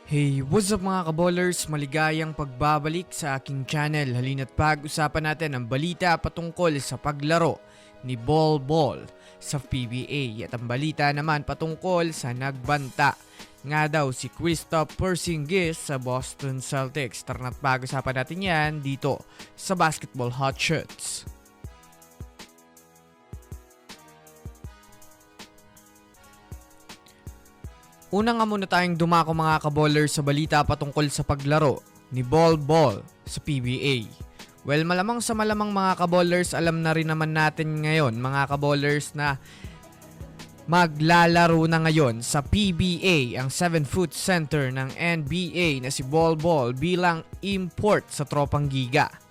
Hey, what's up mga kaballers? Maligayang pagbabalik sa aking channel. Halina't pag-usapan natin ang balita patungkol sa paglaro ni Bol Bol sa PBA. At ang balita naman patungkol sa nagbanta nga daw si Kristaps Porzingis sa Boston Celtics. Tara na't pag-usapan natin yan dito sa Basketball Hot Shots. Una nga muna tayong dumako mga kaballers sa balita patungkol sa paglaro ni Bol Bol sa PBA. Well, malamang sa malamang mga kaballers, alam na rin naman natin ngayon mga kaballers na maglalaro na ngayon sa PBA ang 7-foot center ng NBA na si Bol Bol bilang import sa Tropang Giga.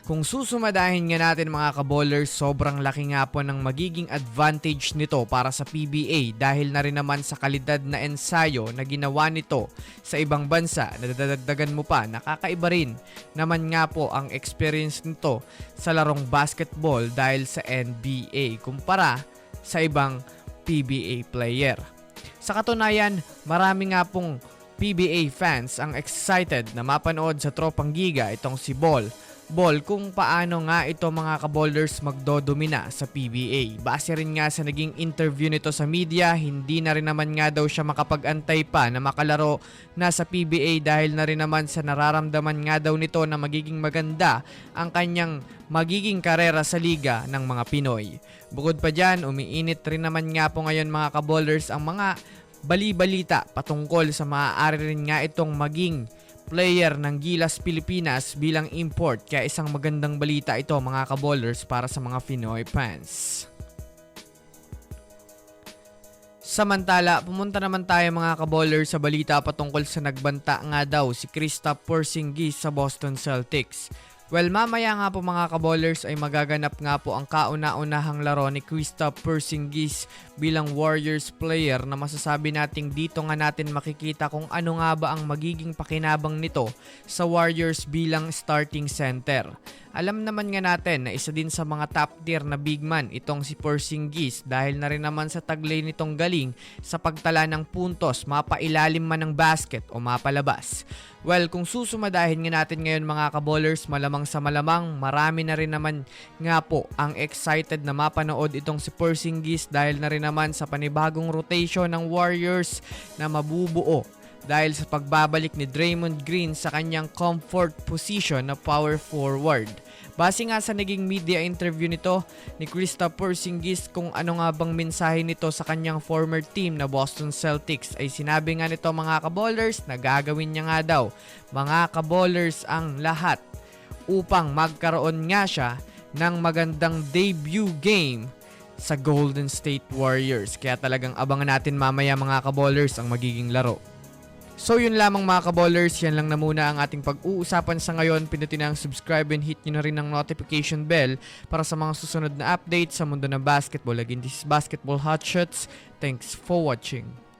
Kung susumadahin nga natin mga kaballers, sobrang laki nga po ng magiging advantage nito para sa PBA dahil na rin naman sa kalidad na ensayo na ginawa nito sa ibang bansa na dadagdagan mo pa, nakakaiba rin naman nga po ang experience nito sa larong basketball dahil sa NBA kumpara sa ibang PBA player. Sa katunayan, marami nga pong PBA fans ang excited na mapanood sa Tropang Giga itong si Bol kung paano nga ito mga kaballers magdodomina sa PBA. Base rin nga sa naging interview nito sa media, hindi na rin naman nga daw siya makapag-antay pa na makalaro na sa PBA dahil na rin naman sa nararamdaman nga daw nito na magiging maganda ang kanyang magiging karera sa liga ng mga Pinoy. Bukod pa dyan, umiinit rin naman nga po ngayon mga kaballers ang mga bali-balita patungkol sa maaari rin nga itong maging player ng Gilas Pilipinas bilang import, kaya isang magandang balita ito mga kaballers para sa mga Pinoy fans. Samantala, pumunta naman tayo mga kaballers sa balita patungkol sa nagbanta nga daw si Kristaps Porzingis sa Boston Celtics. Well, mamaya nga po mga kaballers ay magaganap nga po ang kauna-unahang laro ni Kristaps Porzingis bilang Warriors player na masasabi nating dito nga natin makikita kung ano nga ba ang magiging pakinabang nito sa Warriors bilang starting center. Alam naman nga natin na isa din sa mga top tier na big man itong si Porzingis dahil na rin naman sa taglay nitong galing sa pagtala ng puntos, mapailalim man ng basket o mapalabas. Well, kung susumadahin nga natin ngayon mga kaballers, malamang sa malamang marami na rin naman nga po ang excited na mapanood itong si Porzingis dahil na rin naman sa panibagong rotation ng Warriors na mabubuo dahil sa pagbabalik ni Draymond Green sa kanyang comfort position na power forward. Base nga sa naging media interview nito ni Kristaps Porzingis kung ano nga bang mensahe nito sa kanyang former team na Boston Celtics, ay sinabi nga nito mga kaballers na gagawin niya nga daw mga kaballers ang lahat upang magkaroon nga siya ng magandang debut game sa Golden State Warriors. Kaya talagang abangan natin mamaya mga kaballers ang magiging laro. So yun lamang mga kaballers, yan lang na muna ang ating pag-uusapan sa ngayon. Pindutin na ang subscribe and hit nyo na rin ang notification bell para sa mga susunod na updates sa mundo ng basketball. Again, this is Basketball Hot Shots. Thanks for watching.